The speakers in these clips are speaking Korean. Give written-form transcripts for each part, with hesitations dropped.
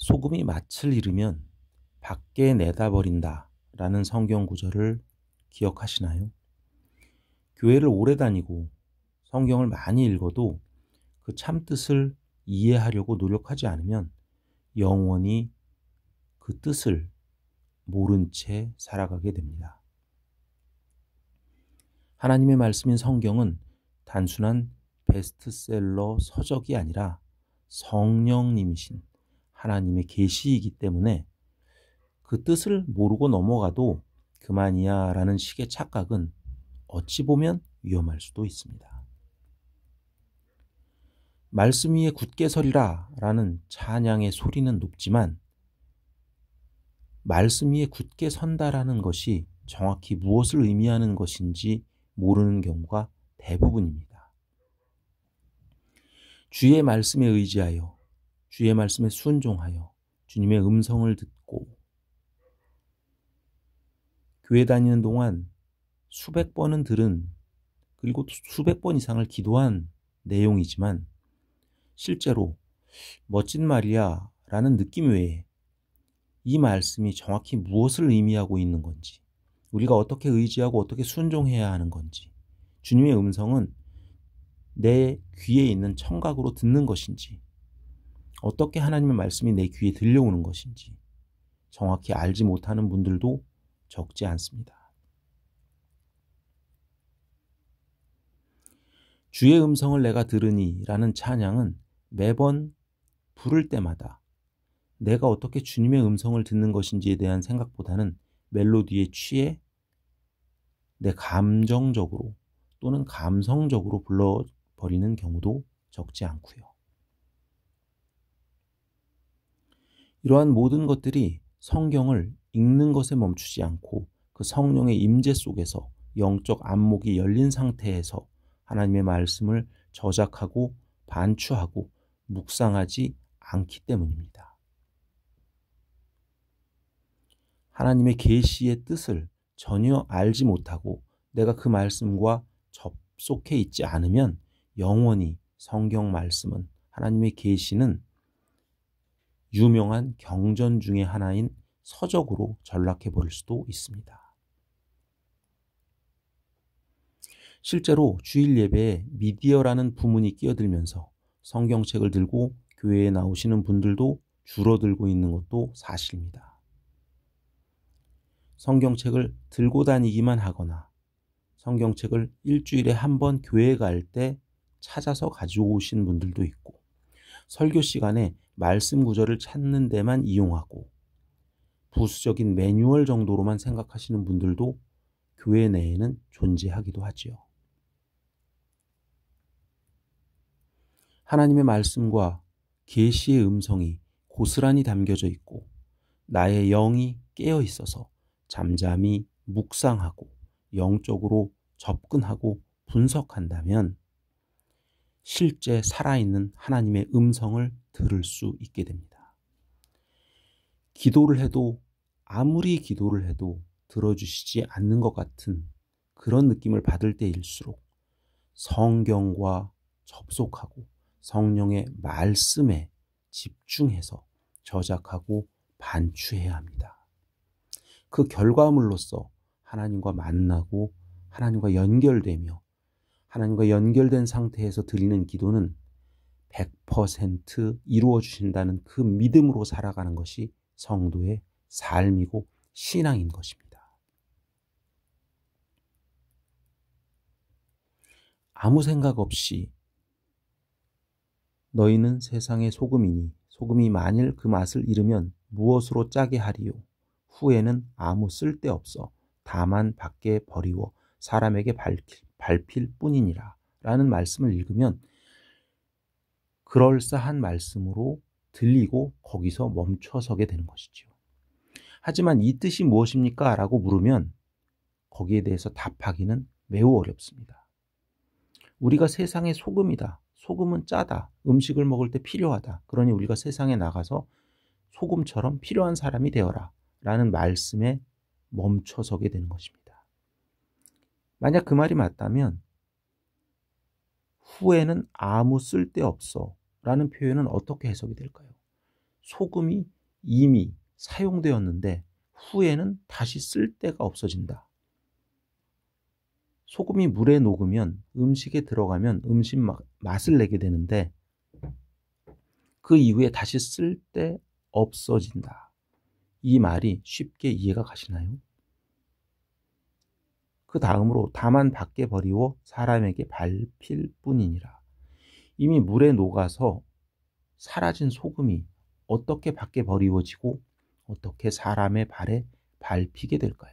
소금이 맛을 잃으면 밖에 내다버린다 라는 성경 구절을 기억하시나요? 교회를 오래 다니고 성경을 많이 읽어도 그 참뜻을 이해하려고 노력하지 않으면 영원히 그 뜻을 모른 채 살아가게 됩니다. 하나님의 말씀인 성경은 단순한 베스트셀러 서적이 아니라 성령님이신 하나님의 계시이기 때문에 그 뜻을 모르고 넘어가도 그만이야 라는 식의 착각은 어찌 보면 위험할 수도 있습니다. 말씀 위에 굳게 서리라 라는 찬양의 소리는 높지만 말씀 위에 굳게 선다라는 것이 정확히 무엇을 의미하는 것인지 모르는 경우가 대부분입니다. 주의 말씀에 의지하여 주의 말씀에 순종하여 주님의 음성을 듣고 교회 다니는 동안 수백 번은 들은 그리고 수백 번 이상을 기도한 내용이지만 실제로 멋진 말이야 라는 느낌 외에 이 말씀이 정확히 무엇을 의미하고 있는 건지, 우리가 어떻게 의지하고 어떻게 순종해야 하는 건지, 주님의 음성은 내 귀에 있는 청각으로 듣는 것인지, 어떻게 하나님의 말씀이 내 귀에 들려오는 것인지 정확히 알지 못하는 분들도 적지 않습니다. 주의 음성을 내가 들으니 라는 찬양은 매번 부를 때마다 내가 어떻게 주님의 음성을 듣는 것인지에 대한 생각보다는 멜로디에 취해 내 감정적으로 또는 감성적으로 불러버리는 경우도 적지 않고요. 이러한 모든 것들이 성경을 읽는 것에 멈추지 않고 그 성령의 임재 속에서 영적 안목이 열린 상태에서 하나님의 말씀을 저작하고 반추하고 묵상하지 않기 때문입니다. 하나님의 계시의 뜻을 전혀 알지 못하고 내가 그 말씀과 접속해 있지 않으면 영원히 성경 말씀은, 하나님의 계시는 유명한 경전 중의 하나인 서적으로 전락해 버릴 수도 있습니다. 실제로 주일 예배에 미디어라는 부문이 끼어들면서 성경책을 들고 교회에 나오시는 분들도 줄어들고 있는 것도 사실입니다. 성경책을 들고 다니기만 하거나 성경책을 일주일에 한 번 교회에 갈 때 찾아서 가지고 오신 분들도 있고, 설교 시간에 말씀 구절을 찾는 데만 이용하고 부수적인 매뉴얼 정도로만 생각하시는 분들도 교회 내에는 존재하기도 하지요. 하나님의 말씀과 계시의 음성이 고스란히 담겨져 있고 나의 영이 깨어 있어서 잠잠히 묵상하고 영적으로 접근하고 분석한다면 실제 살아있는 하나님의 음성을 들을 수 있게 됩니다. 기도를 해도 아무리 기도를 해도 들어주시지 않는 것 같은 그런 느낌을 받을 때일수록 성경과 접속하고 성령의 말씀에 집중해서 저작하고 반추해야 합니다. 그 결과물로서 하나님과 만나고 하나님과 연결되며 하나님과 연결된 상태에서 드리는 기도는 100% 이루어 주신다는 그 믿음으로 살아가는 것이 성도의 삶이고 신앙인 것입니다. 아무 생각 없이 너희는 세상의 소금이니 소금이 만일 그 맛을 잃으면 무엇으로 짜게 하리요? 후에는 아무 쓸데없어 다만 밖에 버리워 사람에게 밟힐 뿐이니라 라는 말씀을 읽으면 그럴싸한 말씀으로 들리고 거기서 멈춰서게 되는 것이죠. 하지만 이 뜻이 무엇입니까? 라고 물으면 거기에 대해서 답하기는 매우 어렵습니다. 우리가 세상의 소금이다. 소금은 짜다. 음식을 먹을 때 필요하다. 그러니 우리가 세상에 나가서 소금처럼 필요한 사람이 되어라 라는 말씀에 멈춰서게 되는 것입니다. 만약 그 말이 맞다면 후에는 아무 쓸데없어 라는 표현은 어떻게 해석이 될까요? 소금이 이미 사용되었는데 후에는 다시 쓸 데가 없어진다. 소금이 물에 녹으면 음식에 들어가면 음식 맛을 내게 되는데 그 이후에 다시 쓸 데 없어진다. 이 말이 쉽게 이해가 가시나요? 그 다음으로 다만 밖에 버리워 사람에게 밟힐 뿐이니라. 이미 물에 녹아서 사라진 소금이 어떻게 밖에 버리워지고 어떻게 사람의 발에 밟히게 될까요?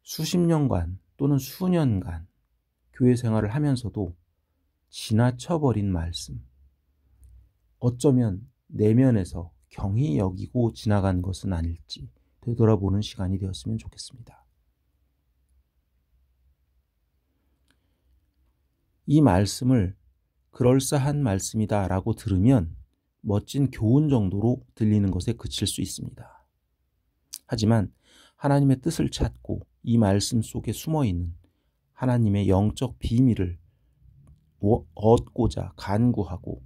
수십 년간 또는 수년간 교회 생활을 하면서도 지나쳐버린 말씀, 어쩌면 내면에서 경히 여기고 지나간 것은 아닐지 되돌아보는 시간이 되었으면 좋겠습니다. 이 말씀을 그럴싸한 말씀이다 라고 들으면 멋진 교훈 정도로 들리는 것에 그칠 수 있습니다. 하지만 하나님의 뜻을 찾고 이 말씀 속에 숨어있는 하나님의 영적 비밀을 얻고자 간구하고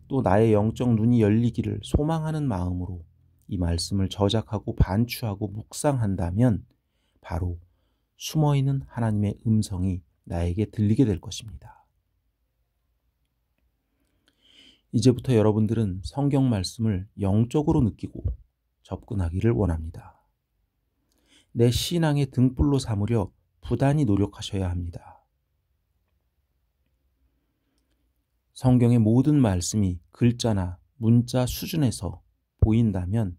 또 나의 영적 눈이 열리기를 소망하는 마음으로 이 말씀을 저작하고 반추하고 묵상한다면 바로 숨어있는 하나님의 음성이 나에게 들리게 될 것입니다. 이제부터 여러분들은 성경 말씀을 영적으로 느끼고 접근하기를 원합니다. 내 신앙의 등불로 삼으려 부단히 노력하셔야 합니다. 성경의 모든 말씀이 글자나 문자 수준에서 보인다면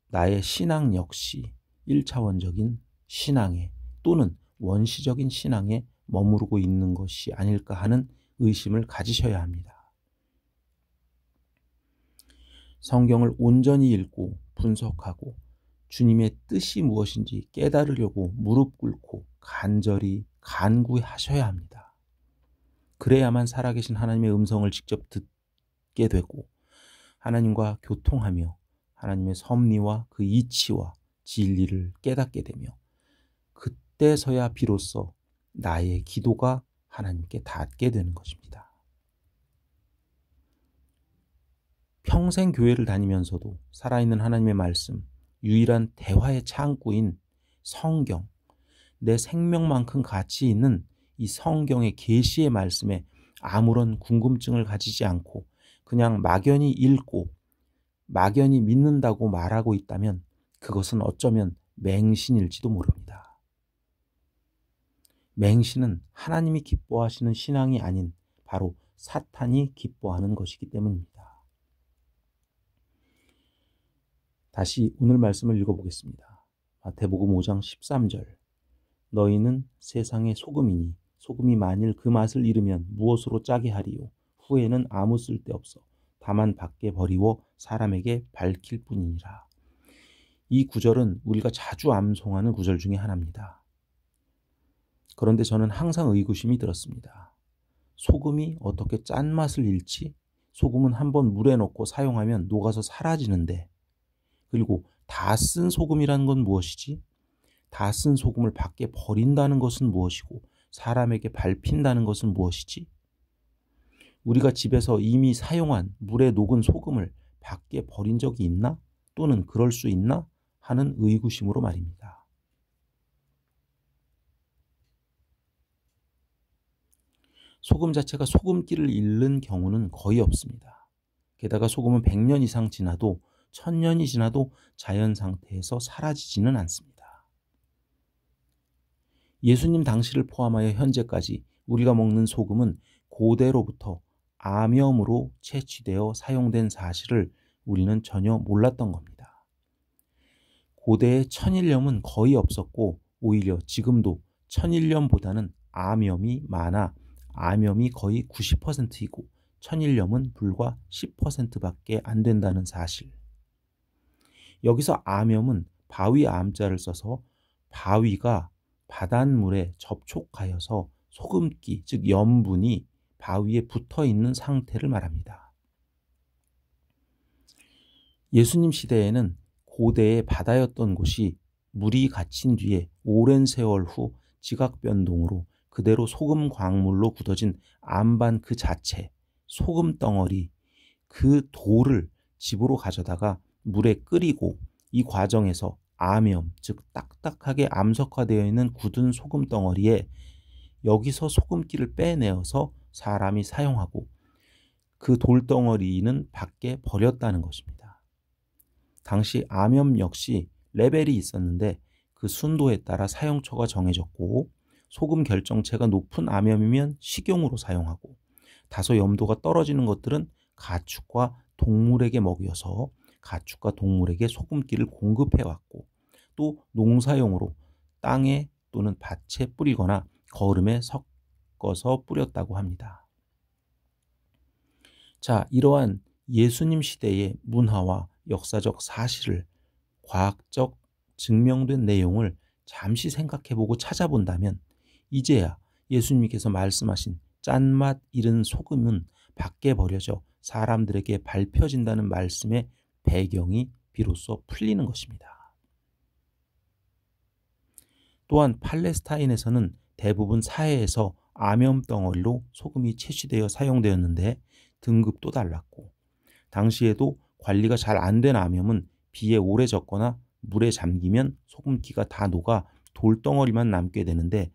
나의 신앙 역시 1차원적인 신앙에 또는 원시적인 신앙에 머무르고 있는 것이 아닐까 하는 의심을 가지셔야 합니다. 성경을 온전히 읽고 분석하고 주님의 뜻이 무엇인지 깨달으려고 무릎 꿇고 간절히 간구하셔야 합니다. 그래야만 살아계신 하나님의 음성을 직접 듣게 되고 하나님과 교통하며 하나님의 섭리와 그 이치와 진리를 깨닫게 되며 그때서야 비로소 나의 기도가 하나님께 닿게 되는 것입니다. 평생 교회를 다니면서도 살아있는 하나님의 말씀, 유일한 대화의 창구인 성경, 내 생명만큼 가치 있는 이 성경의 계시의 말씀에 아무런 궁금증을 가지지 않고 그냥 막연히 읽고 막연히 믿는다고 말하고 있다면 그것은 어쩌면 맹신일지도 모릅니다. 맹신은 하나님이 기뻐하시는 신앙이 아닌 바로 사탄이 기뻐하는 것이기 때문입니다. 다시 오늘 말씀을 읽어보겠습니다. 마태복음 5장 13절. 너희는 세상의 소금이니 소금이 만일 그 맛을 잃으면 무엇으로 짜게 하리요. 후에는 아무 쓸데없어 다만 밖에 버리워 사람에게 밝힐 뿐이니라. 이 구절은 우리가 자주 암송하는 구절 중에 하나입니다. 그런데 저는 항상 의구심이 들었습니다. 소금이 어떻게 짠맛을 잃지? 소금은 한번 물에 넣고 사용하면 녹아서 사라지는데 그리고 다 쓴 소금이라는 건 무엇이지? 다 쓴 소금을 밖에 버린다는 것은 무엇이고 사람에게 밟힌다는 것은 무엇이지? 우리가 집에서 이미 사용한 물에 녹은 소금을 밖에 버린 적이 있나? 또는 그럴 수 있나? 하는 의구심으로 말입니다. 소금 자체가 소금기를 잃는 경우는 거의 없습니다. 게다가 소금은 100년 이상 지나도 1000년이 지나도 자연 상태에서 사라지지는 않습니다. 예수님 당시를 포함하여 현재까지 우리가 먹는 소금은 고대로부터 암염으로 채취되어 사용된 사실을 우리는 전혀 몰랐던 겁니다. 고대의 천일염은 거의 없었고 오히려 지금도 천일염보다는 암염이 많아 암염이 거의 90%이고 천일염은 불과 10%밖에 안 된다는 사실. 여기서 암염은 바위 암자를 써서 바위가 바닷물에 접촉하여서 소금기, 즉 염분이 바위에 붙어있는 상태를 말합니다. 예수님 시대에는 고대의 바다였던 곳이 물이 갇힌 뒤에 오랜 세월 후 지각변동으로 그대로 소금 광물로 굳어진 암반 그 자체, 소금 덩어리, 그 돌을 집으로 가져다가 물에 끓이고 이 과정에서 암염, 즉 딱딱하게 암석화되어 있는 굳은 소금 덩어리에 여기서 소금기를 빼내어서 사람이 사용하고 그 돌덩어리는 밖에 버렸다는 것입니다. 당시 암염 역시 레벨이 있었는데 그 순도에 따라 사용처가 정해졌고 소금 결정체가 높은 암염이면 식용으로 사용하고 다소 염도가 떨어지는 것들은 가축과 동물에게 먹여서 가축과 동물에게 소금기를 공급해왔고 또 농사용으로 땅에 또는 밭에 뿌리거나 거름에 섞어서 뿌렸다고 합니다. 자, 이러한 예수님 시대의 문화와 역사적 사실을 과학적 증명된 내용을 잠시 생각해보고 찾아본다면 이제야 예수님께서 말씀하신 짠맛 잃은 소금은 밖에 버려져 사람들에게 밟혀진다는 말씀의 배경이 비로소 풀리는 것입니다. 또한 팔레스타인에서는 대부분 사해에서 암염덩어리로 소금이 채취되어 사용되었는데 등급도 달랐고 당시에도 관리가 잘 안 된 암염은 비에 오래 젖거나 물에 잠기면 소금기가 다 녹아 돌덩어리만 남게 되는데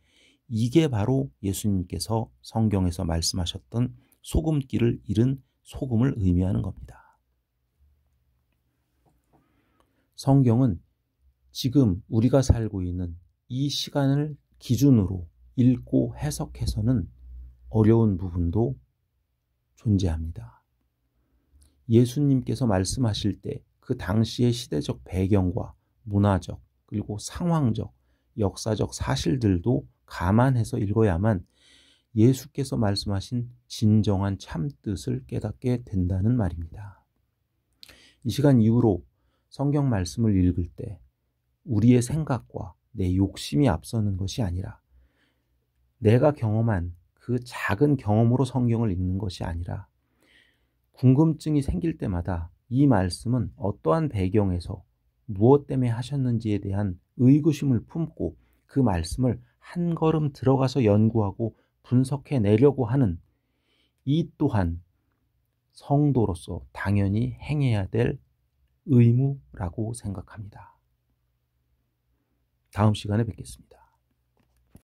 이게 바로 예수님께서 성경에서 말씀하셨던 소금기를 잃은 소금을 의미하는 겁니다. 성경은 지금 우리가 살고 있는 이 시간을 기준으로 읽고 해석해서는 어려운 부분도 존재합니다. 예수님께서 말씀하실 때 그 당시의 시대적 배경과 문화적 그리고 상황적, 역사적 사실들도 감안해서 읽어야만 예수께서 말씀하신 진정한 참뜻을 깨닫게 된다는 말입니다. 이 시간 이후로 성경 말씀을 읽을 때 우리의 생각과 내 욕심이 앞서는 것이 아니라 내가 경험한 그 작은 경험으로 성경을 읽는 것이 아니라 궁금증이 생길 때마다 이 말씀은 어떠한 배경에서 무엇 때문에 하셨는지에 대한 의구심을 품고 그 말씀을 한 걸음 들어가서 연구하고 분석해 내려고 하는 이 또한 성도로서 당연히 행해야 될 의무라고 생각합니다. 다음 시간에 뵙겠습니다.